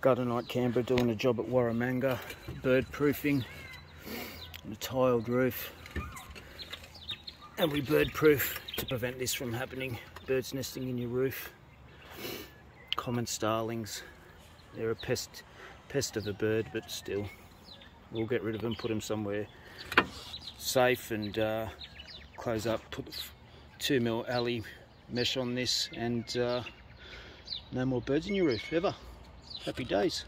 Gutter night camper doing a job at Warramanga, bird proofing on a tiled roof, and we bird proof to prevent this from happening. Birds nesting in your roof, common starlings, they're a pest of a bird, but still we'll get rid of them, put them somewhere safe, and close up, put the 2mm alley mesh on this, and no more birds in your roof ever. Happy days.